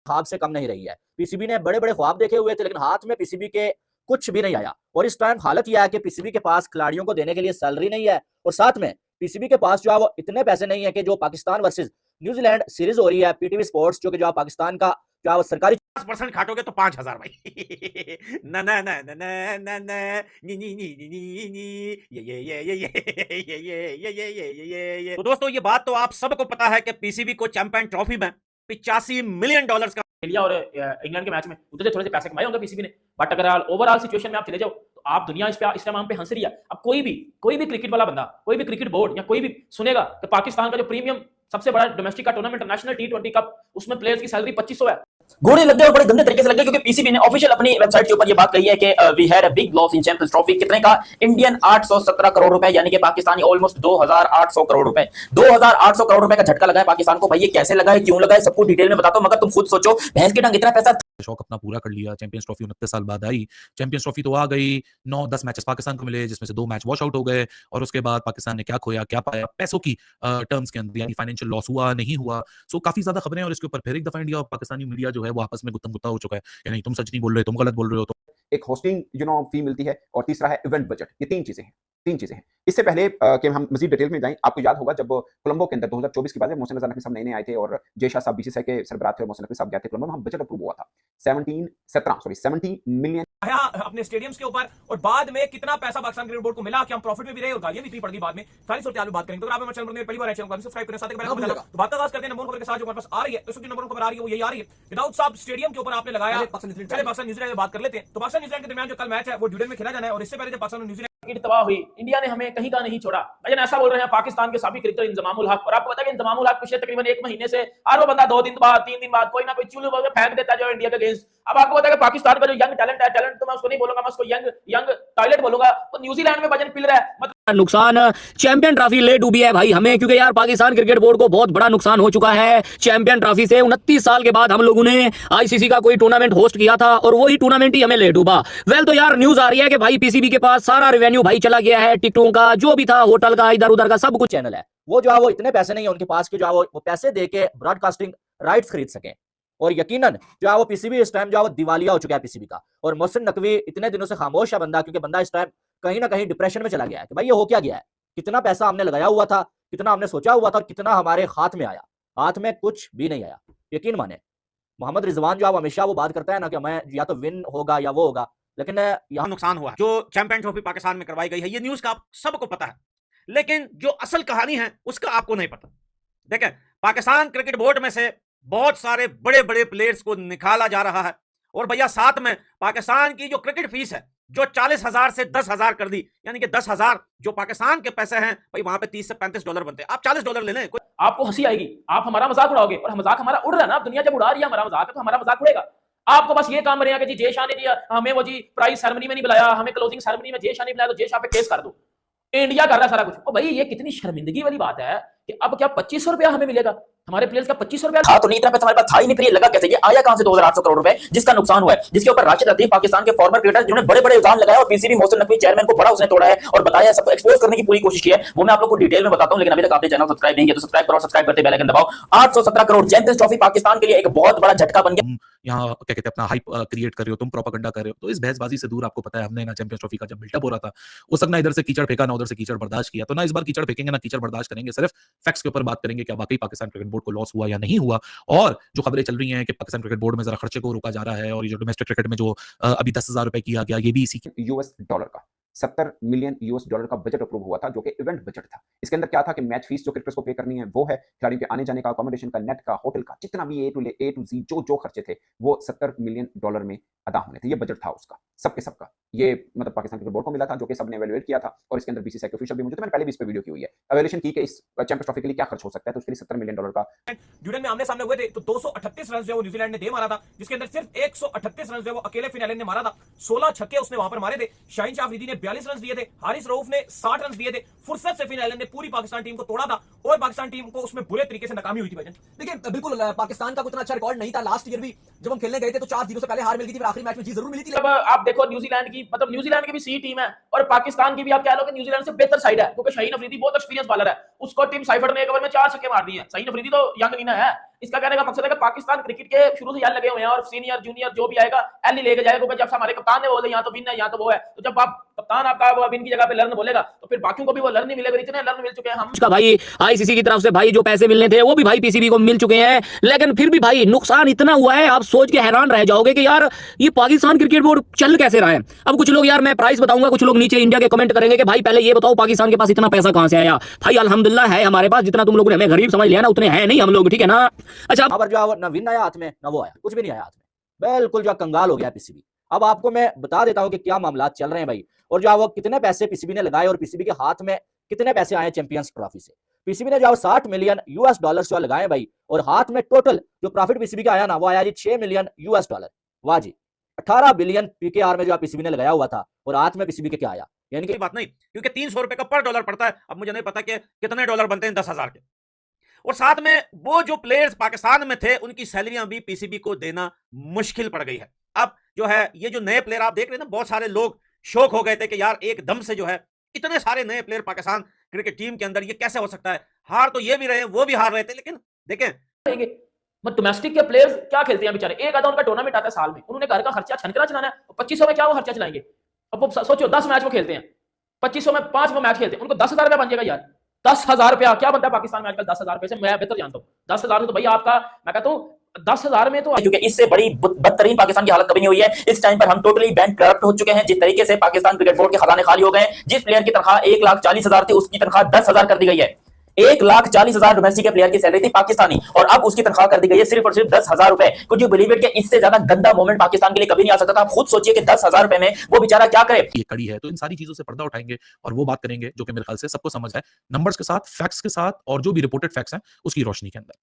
ख्वाब से कम नहीं रही है। पीसीबी ने बड़े बड़े ख्वाब देखे हुए थे, लेकिन हाथ में पीसीबी के कुछ भी नहीं आया। और इस टाइम हालत यह है कि पीसीबी के पास खिलाड़ियों को देने के लिए सैलरी नहीं है, और साथ में पीसीबी के पास जो है वो इतने पैसे नहीं है कि जो पाकिस्तान वर्सेज न्यूजीलैंड सीरीज हो रही है पीटीवी स्पोर्ट्स, जो कि जो पाकिस्तान का जो है वो सरकारी 50% खाटोगे तो 5,000 भाई। ना ना ना ना ना ना ना नी नी नी नी नी नी ये। तो दोस्तों ये बात तो आप सबको पता है कि पीसीबी को चैंपियन ट्रॉफी में $85 मिलियन का इंडिया और इंग्लैंड के मैच में उधर से थोड़े से पैसे कमाए होंगे पीसीबी ने, बट अगर ओवरऑल सिचुएशन में आप चले जाओ तो आप दुनिया इस टाइम हम पे हंस रही है। अब कोई भी क्रिकेट वाला बंदा, कोई भी क्रिकेट बोर्ड या कोई भी सुनेगा कि पाकिस्तान का जो प्रीमियम सबसे बड़ा डोमेस्टिक का टूर्नामेंट इंटरनेशनल T20 कप, उसमें प्लेयर्स की सैलरी 2500 है। घोड़े लग गए और बड़े गंदे तरीके से लग गए, क्योंकि पीसीबी ने ऑफिशियल अपनी वेबसाइट के ऊपर ये बात कही है कि we had a big loss in Champions Trophy. कितने का? इंडियन 817 करोड़ रुपए, यानी कि पाकिस्तानी ऑलमोस्ट 2800 करोड़ रुपए। 2800 करोड़ रुपए का झटका लगा है पाकिस्तान को। भाई ये कैसे लगा है, क्यों लगा है, सबको डिटेल में बताता हूं, मगर तुम खुद सोचो, भैंस के डंग इतना पैसा। शौक अपना पूरा कर लिया। चैंपियंस ट्रॉफी 29 साल बाद आई। चैंपियंस ट्रॉफी तो आ गई, 9-10 मैचेस पाकिस्तान को मिले, जिसमें से 2 मैच वॉश आउट हो गए, और उसके बाद पाकिस्तान ने क्या खोया क्या पाया पैसों की टर्म्स के अंदर, यानी फाइनेंशियल लॉस हुआ नहीं हुआ। सो काफी ज्यादा खबरें, और इसके ऊपर फिर एक दफा इंडिया और पाकिस्तानी मीडिया जो है वो आपस में गुत्तम गुत्ता हो चुका है, यानी तुम सच नहीं बोल रहे, तुम गलत बोल रहे हो। तो एक होस्टिंग फी मिलती है, और तीसरा है इवेंट बजट। ये तीन चीजें हैं। इससे पहले कि हम मजीद डिटेल में जाएं, आपको याद होगा जब कोलंबो के अंदर 2024 की बात है, मोहसिन रजा नकवी साहब नए आए थे और जय शाह साहब बीसीसीआई के सरबराह थे, मोहसिन नकवी साहब गए थे कोलंबो में, हम बजट अप्रूव हुआ था 70 मिलियन आया अपने स्टेडियम्स के ऊपर, और बाद में कितना पैसा पाकिस्तान क्रिकेट बोर्ड को मिला कि हम प्रॉफिट में भी रहे और गालियां भी इतनी पड़ गई बाद में। सारी सूरत बात करेंगे। तो आप हमारे चैनल में पहली बार आए, चैनल को सब्सक्राइब करें, साथ ही तो बात का आगाज करते हैं नंबर खबर के साथ जो हमारे पास आ रही है। इस वक्त नंबर खबर आ रही है वो यही आ रही है कि दाऊद साहब स्टेडियम के ऊपर आपने लगाया। चलिए पाकिस्तान न्यूजीलैंड में बात कर लेते हैं। तो पाकिस्तान न्यूजीलैंड के दरमियान जो कल मैच है वो ड्यूडेन में खेला जाना है, और इससे पहले जब पाकिस्तान और न्यूजीलैंड तबाह हुई, इंडिया ने हमें कहीं का नहीं छोड़ा। भजन ऐसा बोल रहे हैं पाकिस्तान के साबिक क्रिकेटर इंजमामुल हक, और आपको पता है कि इंजमामुल हक पिछले तकरीबन 1 महीने से हर वो बंदा 2 दिन बाद 3 दिन बाद कोई ना कोई चूल्हे वगैरह फेंक देता है जो इंडिया के अगेंस्ट। अब आपको पता है कि पाकिस्तान का जो यंग टैलेंट है, टैलेंट तो मैं उसको नहीं बोलूंगा, मैं उसको यंग टॉयलेट बोलूंगा, तो न्यूजीलैंड में भजन पिल रहा है। मतलब नुकसान चैंपियन ट्रॉफी ले डूबी है भाई हमें, क्योंकि यार पाकिस्तान क्रिकेट बोर्ड को बहुत बड़ा नुकसान हो चुका है चैंपियन ट्रॉफी से। 29 साल के बाद हम लोगों ने आईसीसी का कोई टूर्नामेंट होस्ट किया था, और वही टूर्नामेंट ही हमें ले डूबा। वेल तो यार न्यूज आ रही है कि भाई पीसीबी के पास सारा रेवेन्यू भाई चला गया है, टिकटों का जो भी था, होटल का, इधर उधर का सब कुछ। चैनल है वो जो है वो इतने पैसे नहीं है उनके पास कि जो है वो पैसे दे के ब्रॉडकास्टिंग राइट्स खरीद सके। और यकीनन जो है वो पीसीबी इस टाइम जो है वो दिवालिया हो चुका है पीसीबी का। और मोहसिन नकवी इतने दिनों से खामोश है बंदा, क्योंकि बंदा इस टाइम कहीं ना कहीं डिप्रेशन में चला गया है कि भाई ये हो क्या गया है, कितना पैसा हमने लगाया हुआ था, कितना हमने सोचा हुआ था, और कितना हमारे हाथ में आया। हाथ में कुछ भी नहीं आया। यकीन माने मोहम्मद रिजवान जो है हमेशा वो बात करता है ना कि मैं या तो विन होगा या वो होगा, लेकिन यहाँ नुकसान हुआ जो चैंपियन ट्रॉफी पाकिस्तान में करवाई गई है। ये न्यूज का आप सबको पता है, लेकिन जो असल कहानी है उसका आपको नहीं पता। देखें, पाकिस्तान क्रिकेट बोर्ड में से बहुत सारे बड़े बड़े प्लेयर्स को निकाला जा रहा है, और भैया साथ में पाकिस्तान की जो क्रिकेट फीस है जो 40,000 से 10,000 कर दी, यानी कि 10,000 जो पाकिस्तान के पैसे हैं भाई वहां पे $30 से $35 बनते हैं। आप $40 ले लें, आपको हंसी आएगी, आप हमारा मजाक उड़ाओगे, और मजाक हमारा उड़ रहा है ना, दुनिया जब उड़ा रही है हमारा मजाक, तो हमारा मजाक उड़ेगा। आपको बस ये काम रहेगा कि जी जय शाह ने दिया हमें, वो जी प्राइज सेरेमनी में नहीं बुलाया, हमें क्लोजिंग सेरेमनी में जय शाह नहीं बुलाया, तो जय शाह पे केस कर दो। इंडिया कर रहा है सारा कुछ। ओ भाई ये कितनी शर्मिंदगी वाली बात है कि अब क्या 2500 रुपया हमें मिलेगा, हमारे प्लेयर्स का 2500 रुपया था तो नहीं, इतना पैसा हमारे पास था ही नहीं, फिर ये लगा कैसे, ये आया कहां से 2800 करोड़ रुपए जिसका नुकसान हुआ है, जिसके ऊपर राशिद लतीफ पाकिस्तान के फॉर्मर क्रिकेटर जिन्होंने बड़े बड़े इल्जाम लगाया, और पीसीबी मोहसिन नकवी चेयरमैन को बड़ा उसने तोड़ा है और बताया, सबको एक्सपोज करने की पूरी कोशिश की है, वो मैं आप लोगों को डिटेल में बताता हूं। लेकिन अभी तक आपने चैनल सब्सक्राइब नहीं किया तो सब्सक्राइब करो, सब्सक्राइब करते बेल आइकन दबाओ। 817 करोड़ चैंपियंस ट्रॉफी पाकिस्तान के लिए एक बहुत बड़ा झटका बन गया। यहाँ क्या कहते हैं अपना हाइप क्रिएट कर रहे हो, तुम प्रोपेगेंडा कर रहे हो, तो इस बहसबाजी से दूर। आपको पता है हमने ना चैंपियंस ट्रॉफी का जब बिल्डअप हो रहा था उस वक्त ना इधर से कीचड़ फेंका ना उधर से कीचड़ बर्दाश्त किया, तो ना इस बार कीचड़ फेंकेंगे ना कीचड़ बर्दाश्त करेंगे। सिर्फ फैक्ट्स के ऊपर बात करेंगे, क्या वाकई पाकिस्तान क्रिकेट बोर्ड को लॉस हुआ या नहीं हुआ। और जो खबरें चल रही हैं कि पाकिस्तान क्रिकेट बोर्ड में जरा खर्चे को रोका जा रहा है, और ये जो डोमेस्टिक क्रिकेट में जो अभी 10,000 रुपए किया गया, ये भी इसी यूएस डॉलर का $70 मिलियन का बजट अप्रूव हुआ था, जो कि इवेंट बजट था। इसके अंदर क्या था कि मैच फीस जो क्रिकेटर्स को पे करनी है वो है, खिलाड़ियों के आने जाने का, अकोमोडेशन का, नेट का, होटल का, जितना भी ए टू जी जो खर्चे थे वो $70 मिलियन में अदा होने थे। ये बजट था उसका सबका। ये मतलब पाकिस्तान क्रिकेट बोर्ड को मिला था, जो कि सबने एवेल्युएट किया था, और इसके अंदर बीसीसीआई के ऑफिशियल भी मौजूद है। मैंने पहले भी इस पे वीडियो की हुई है, एवेल्युएशन की कि इस चैंपियंस ट्रॉफी के लिए क्या खर्च हो सकता है, तो उसके लिए $70 मिलियन का। ड्यूडेन में आमने सामने हुए थे तो 238 रन जो न्यूजीलैंड ने दे मारा था, जिसके अंदर सिर्फ 138 रन जो वो अकेले फिन एलन ने मारा था। 16 छक्के उसने वहां पर मारे थे। शाहीन शाह अफरीदी ने 42 रन दिए थे, हारिस रऊफ ने 60 रन दिए थे। फुर्सत से फिन एलन ने पूरी पाकिस्तान टीम को तोड़ा था, और पाकिस्तान टीम को उसमें बुरे तरीके से नाकामी हुई थी। भजन देखिए बिल्कुल पाकिस्तान का उतना अच्छा रिकॉर्ड नहीं था। लास्ट ईयर भी जब हम खेलने गए थे तो 4-0 से पहले हार मिल गई थी, फिर आखिरी मैच में जीत जरूर मिली थी। अब आप देखो न्यूजीलैंड की, मतलब न्यूजीलैंड की भी सी टीम है, और पाकिस्तान की भी आप कह लो कि न्यूजीलैंड से बेहतर साइड है, क्योंकि शाहीन अफरीदी बहुत एक्सपीरियंस बॉलर है। उसको टीम साइफर ने एक ओवर में 4 छक्के मार दिए हैं। शाहीन अफरीदी तो यंग नीना है, इसका कहने का मकसद है कि पाकिस्तान क्रिकेट के शुरू से यार लगे हुए हैं और सीनियर जूनियर जो भी आएगा एल ही लेके जाएगा, क्योंकि जब हमारे कप्तान ने बोले यहाँ तो विन है यहाँ तो वो है, तो जब आप कप्तान आपका विन की जगह पे लर्न बोलेगा तो फिर बाकियों को भी वो लर्न नहीं मिलेगा। इतने लर्न मिल चुके हैं हम उसका भाई आईसीसी की तरफ से भाई जो पैसे मिलने थे वो भी भाई पीसीबी को मिल चुके हैं, लेकिन फिर भी भाई नुकसान इतना हुआ है आप सोच के हैरान रह जाओगे कि यार ये पाकिस्तान क्रिकेट बोर्ड चल कैसे रहा है। अब कुछ लोग यार मैं प्राइस बताऊंगा, कुछ लोग नीचे इंडिया के कमेंट करेंगे कि भाई पहले ये बताओ पाकिस्तान के पास इतना पैसा कहां से आया। भाई अल्हम्दुलिल्लाह है हमारे पास, जितना तुम लोगों ने हमें गरीब समझ लिया ना उतने है नहीं हम लोग, ठीक है ना। अच्छा अब जो है वो ना विन आया हाथ में ना वो आया, कुछ भी नहीं आया हाथ में, बिल्कुल जो कंगाल हो गया पीसीबी। अब आपको मैं बता देता हूं कि क्या मामला चल रहे हैं भाई, और जो है वो कितने पैसे पीसीबी ने लगाए और पीसीबी के हाथ में कितने पैसे आए चैंपियंस ट्रॉफी से। पीसीबी ने जो 60 मिलियन यूएस डॉलर जो लगाए भाई, और हाथ में टोटल जो प्रॉफिट पीसीबी का आया ना वो आया जी 6 मिलियन यूएस डॉलर। वाह जी, 18 बिलियन पीकेआर में जो पीसीबी ने लगाया हुआ था और हाथ में पीसीबी के क्या आया, यानी कि बात नहीं, क्योंकि 300 रुपए का पर डॉलर पड़ता है। अब मुझे नहीं पता कि कितने डॉलर बनते हैं 10,000 के, और साथ में वो जो प्लेयर्स पाकिस्तान में थे उनकी सैलरियां भी पीसीबी को देना मुश्किल पड़ गई है। अब जो है ये जो नए प्लेयर आप देख रहे हैं ना, बहुत सारे लोग शौक हो गए थे कि यार एकदम से जो है इतने सारे नए प्लेयर पाकिस्तान क्रिकेट टीम के अंदर, ये कैसे हो सकता है। हार तो ये भी रहे वो भी हार रहे थे, लेकिन देखें डोमेस्टिक के प्लेयर्स क्या खेलते हैं बेचारे, एक आधा उनका टूर्नामेंट आता है साल में, उन्होंने घर का खर्चा छनकना चलाना है, 2500 में क्या वो खर्चा चलाएंगे। अब वो सोचो 10 मैच वो खेलते हैं, 2500 में 5 वो मैच खेलते हैं, उनको 10,000 रुपया बन जाएगा यार। 10,000 रुपया क्या बनता है पाकिस्तान में आजकल 10,000 रुपए से, मैं बेहतर जानता हूँ। 10,000 में तो भाई आपका मैं कहता हूँ 10,000 में तो, क्योंकि इससे बड़ी बदतरीन पाकिस्तान की हालत कभी नहीं हुई है। इस टाइम पर हम टोटली बैंक करप्ट हो चुके हैं। जिस तरीके से पाकिस्तान क्रिकेट बोर्ड के खजाने खाली हो गए, जिस प्लेयर की तनख्वाह 1,40,000 थी उसकी तनख्वाह 10,000 कर दी गई है। 1,40,000 डोमेस्टिक के प्लेयर की सैलरी थी पाकिस्तानी, और अब उसकी तनख्वाह कर दी गई है सिर्फ और सिर्फ 10,000 रुपए। कुड यू बिलीव इट कि इससे ज्यादा गंदा मोमेंट पाकिस्तान के लिए कभी नहीं आ सकता था। आप खुद सोचिए कि 10,000 रुपए में वो बेचारा क्या करे। ये कड़ी है, तो इन सारी चीजों से पर्दा उठाएंगे और वो बात करेंगे जो कि मेरे ख्याल से सबको समझ है, नंबर्स के साथ, फैक्ट्स के साथ, और जो भी रिपोर्टेड फैक्ट्स हैं उसकी रोशनी के अंदर।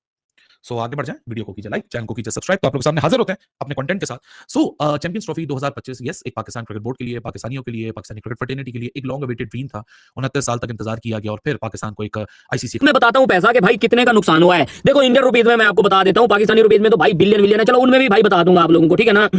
सो आगे बढ़ जाएं, वीडियो को कीजिए लाइक, चैनल को कीजिए सब्सक्राइब। तो आप लोग सामने हाजिर होते हैं अपने कंटेंट के साथ। सो चैंपियंस ट्रॉफी 2025 यस एक पाकिस्तान क्रिकेट बोर्ड के लिए, पाकिस्तानियों के लिए, पाकिस्तानी क्रिकेट फ्रेटर्निटी के लिए एक लॉन्ग अवेटेड ड्रीम था। 69 साल तक इंतजार किया गया और फिर पाकिस्तान को एक आईसीसी मैं बताता हूँ पैसा के भाई कितने का नुकसान हुआ है। देखो इंडियन रुपीज में मैं आपको बता देता हूँ, पाकिस्तानी रुपीज में तो भाई बिलियन है, चलो उनमें भी भाई बता दूंगा आप लोगों को, ठीक है ना।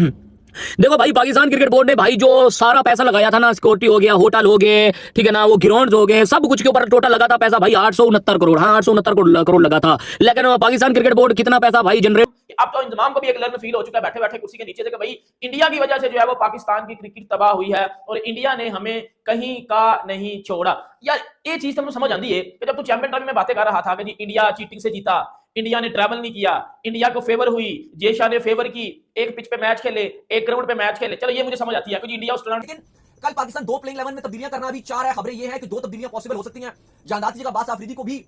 देखो भाई पाकिस्तान क्रिकेट बोर्ड ने भाई जो सारा पैसा लगाया था ना, सिक्योरिटी हो गया, होटल हो गए, ठीक है ना, वो ग्राउंड हो गए, सब कुछ के ऊपर टोटल लगा था पैसा भाई 869 करोड़। हाँ 869 करोड़ लगा था, लेकिन पाकिस्तान क्रिकेट बोर्ड कितना पैसा भाई जनरेट। अब तो इंतजाम को भी एक लर्न फील हो चुका है बैठे बैठे कुर्सी के नीचे से कि भाई इंडिया की वजह से जो है वो पाकिस्तान की क्रिकेट तबाह हुई है और इंडिया ने हमें कहीं का नहीं छोड़ा। यार ये चीज तुमको समझ आती है कि जब तू चैंपियन ट्रॉफी में बातें कर रहा था कि जी इंडिया चीटिंग से जीता, इंडिया ने ट्रैवल नहीं किया, इंडिया को फेवर हुई, जेशा ने फेवर की, एक पिच पे मैच खेले, एक ग्राउंड पे मैच खेले, चलो ये मुझे समझ आती है क्योंकि इंडिया उस टूर्नामेंट। लेकिन कल पाकिस्तान 2 प्लेइंग 11 में तब्दीलियां करना अभी 4 है। खबरें ये है कि 2 तब्दीलियां पॉसिबल हो सकती हैं। जानदार की जगह बास आफरीदी को भी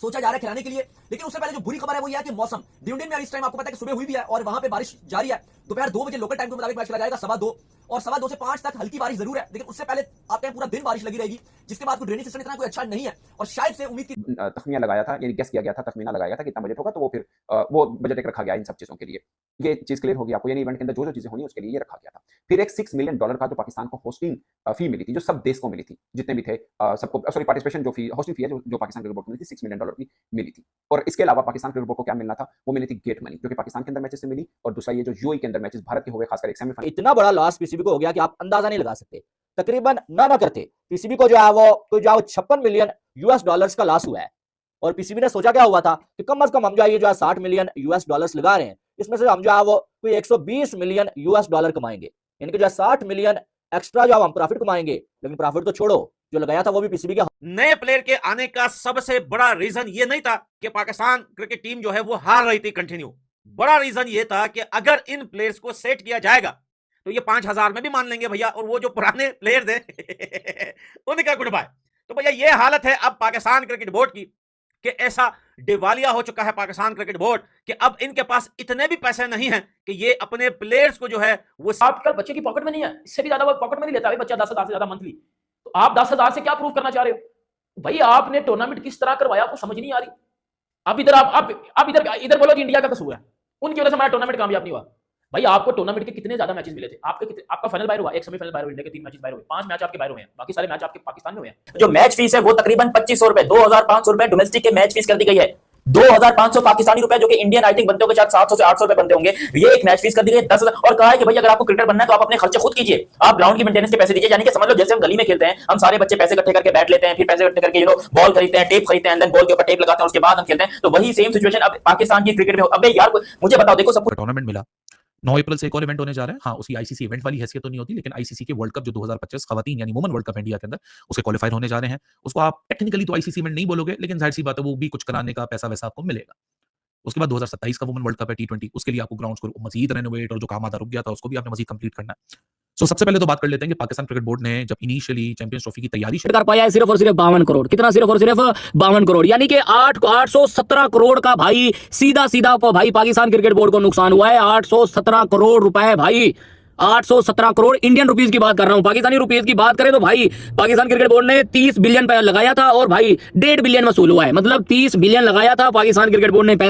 सोचा जा रहा है खिलाने के लिए, लेकिन उससे पहले जो बुरी खबर है वो ये है कि मौसम ड्यूंडिन में इस टाइम आपको पता है कि सुबह हुई भी है और वहां पे बारिश जारी है। दोपहर 2 बजे लोकल टाइम के मुताबिक मैच खेला जाएगा 2:15 और 2:15 से 5 तक हल्की बारिश जरूर है, लेकिन उससे पहले आपके यहाँ पूरा दिन बारिश लगी रहेगी, जिसके बाद रेनी सिस्टम इतना कोई अच्छा नहीं है और शायद से उम्मीद की तखमिया लगाया था, यानी गेस किया गया था, तखमीना लगाया था कितना बजट होगा, तो वो फिर वो बजट एक रखा गया इन सब चीजों के लिए। ये चीज क्लियर होगी आपको, यानी इवेंट के अंदर जो जो चीजें होनी उसके लिए ये रखा गया था। फिर एक $6 मिलियन का जो पाकिस्तान को होस्टिंग फी मिली थी, जो सब देश को मिली थी, जितने भी थे सबको, सॉरी पार्टिसिपेशन जो फी, होस्टिंग फी है जो पाकिस्तान क्रिकेट बोर्ड को मिली थी $6 मिलियन की मिली थी। और इसके अलावा पाकिस्तान क्रिकेट बोर्ड को क्या मिलना था, वो मिली थी गेट मनी, जो कि पाकिस्तान के अंदर मैचेस से मिली, और दूसरा ये जो यूएई के अंदर मैचेस भारत के हुए, खासकर एक सेमीफाइनल। इतना बड़ा लॉस पीसीबी को हो गया कि आप अंदाजा नहीं लगा सकते। तकरीबन ना करते पीसीबी को जो है वो कोई जो 56 मिलियन यूएस डॉलर्स का लॉस हुआ है, और पीसीबी ने सोचा क्या हुआ था कि कम से कम हम जो है ये जो है 60 मिलियन यूएस डॉलर्स लगा रहे हैं, इसमें से हम जो है वो कोई 120 मिलियन यूएस डॉलर कमाएंगे, यानी कि जो 60 मिलियन एक्स्ट्रा जो हम प्रॉफिट कमाएंगे। लेकिन प्रॉफिट तो छोड़ो, जो लगाया था वो भी पीसीबी का। नए प्लेयर के आने का सबसे बड़ा रीजन ये नहीं था कि पाकिस्तान क्रिकेट टीम जो है वो हार रही थी कंटिन्यू। बड़ा रीजन ये था कि अगर इन प्लेयर्स को सेट किया जाएगा तो ये 5,000 में भी मान लेंगे भैया, और वो जो पुराने प्लेयर्स हैं उनका गुड बाय। तो भैया ये हालत है अब पाकिस्तान क्रिकेट बोर्ड की कि ऐसा दिवालिया हो चुका है पाकिस्तान क्रिकेट बोर्ड कि अब इनके पास इतने भी पैसे नहीं हैं कि ये अपने प्लेयर्स को जो है वो आजकल बच्चे की पॉकेट में नहीं है, इससे भी ज्यादा वो पॉकेट में नहीं लेता बच्चा 10,000 से ज्यादा मंथली। तो आप 10,000 से क्या प्रूव करना चाह रहे हो भाई? आपने टूर्नामेंट किस तरह करवाया आपको समझ नहीं आ रही। अब इधर आप इधर बोलो कि इंडिया का कसूर है, उनकी वजह से हमारा टूर्नामेंट कामयाब नहीं हुआ। भाई आपको टूर्नामेंट के कितने ज्यादा मैचेस मिले थे, आपका फाइनल बाहर हुआ, एक सेमीफाइनल बाहर हुआ, इंडिया के 3 मैचेस बाहर हुए, 5 मैच आपके बाहर हुए हैं, बाकी सारे मैच आपके पाकिस्तान में हुए हैं। जो मैच फीस है वो तकरीबन 2,500 रुपए, 2,500 रुपए डोमेस्टिक के मैच फीस कर दी गई है। 2500 पाकिस्तानी रुपए जो कि इंडियन आई थिंक बनते होंगे शायद 700 से 800 रुपए बनते होंगे, ये एक मैच फीस कर दी गई 10,000 और कहा है कि भाई अगर आपको क्रिकेटर बनना है तो आप अपने खर्चे खुद कीजिए, आप ग्राउंड की मेंटेनेंस के पैसे दीजिए। यानी कि समझ लो जैसे हम गली में खेलते हैं, हम सारे बच्चे पैसे इकट्ठे करके बैट लेते हैं, फिर पैसे इकट्ठे करके बॉल खरीदते हैं, टेप खरीदते हैं, देन बॉल के ऊपर टेप लगाते हैं, उसके बाद हम खेलते हैं। तो वही सेम सिचुएशन अब पाकिस्तान की क्रिकेट में हो। अबे यार मुझे बताओ, देखो सब टूर्नामेंट मिला 9 अप्रैल से एक और इवेंट होने जा रहा है। हाँ, उसकी आईसीसी इवेंट वाली हैसियत तो नहीं होती, लेकिन आईसीसी के वर्ल्ड कप जो 2025 खवातीन यानी वुमेन वर्ल्ड कप इंडिया के अंदर उसके क्वालिफायर होने जा रहे हैं। उसको आप टेक्निकली तो आईसीसी इवेंट नहीं बोलोगे, लेकिन जाहिर सी बात है वो भी कुछ कराने का पैसा वैसा आपको मिलेगा। उसके बाद 2027 का वुमेन वर्ल्ड कप है T20, उसके लिए आपको ग्राउंड्स को मजीद रेनोवेट और जो काम आधा रुक गया था उसको भी आपने मजीद कंप्लीट करना है। सो सबसे पहले तो बात कर लेते हैं कि पाकिस्तान क्रिकेट बोर्ड ने जब इनिशियली चैंपियंस ट्रॉफी की तैयारी कर पाया है सिर्फ और सिर्फ 52 करोड़। कितना? सिर्फ और सिर्फ 52 करोड़, यानी कि 817 करोड़ का भाई सीधा सीधा भाई पाकिस्तान क्रिकेट बोर्ड को नुकसान हुआ है। 817 करोड़ रुपए भाई, 817 करोड़ इंडियन रुपीस की बात कर रहा हूं। पाकिस्तानी रुपीस की बात करें तो भाई पाकिस्तान क्रिकेट बोर्ड ने 30 बिलियन लगाया था और भाई 1.5 बिलियन वसूल हुआ है। मतलब 30 बिलियन लगाया था पाकिस्तान क्रिकेट बोर्ड ने पैसा।